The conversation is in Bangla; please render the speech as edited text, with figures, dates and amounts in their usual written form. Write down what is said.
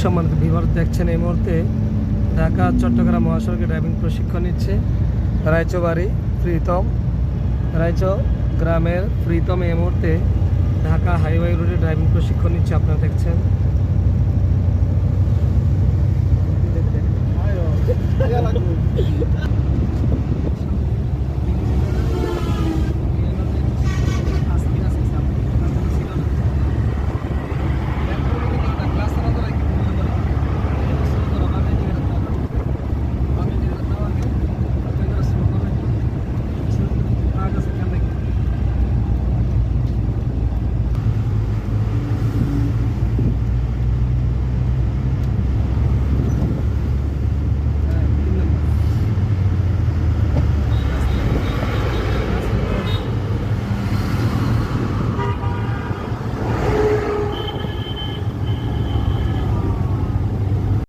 সম্মানিত ভিউয়ার, দেখছেন এই মুহূর্তে ঢাকা চট্টগ্রাম মহাসড়কে ড্রাইভিং প্রশিক্ষণ নিচ্ছে রায়চৌবাড়ি প্রীতম। রায়চৌ গ্রামের প্রীতম এই মুহূর্তে ঢাকা হাইওয়ে রোডে ড্রাইভিং প্রশিক্ষণ নিচ্ছে, আপনারা দেখছেন।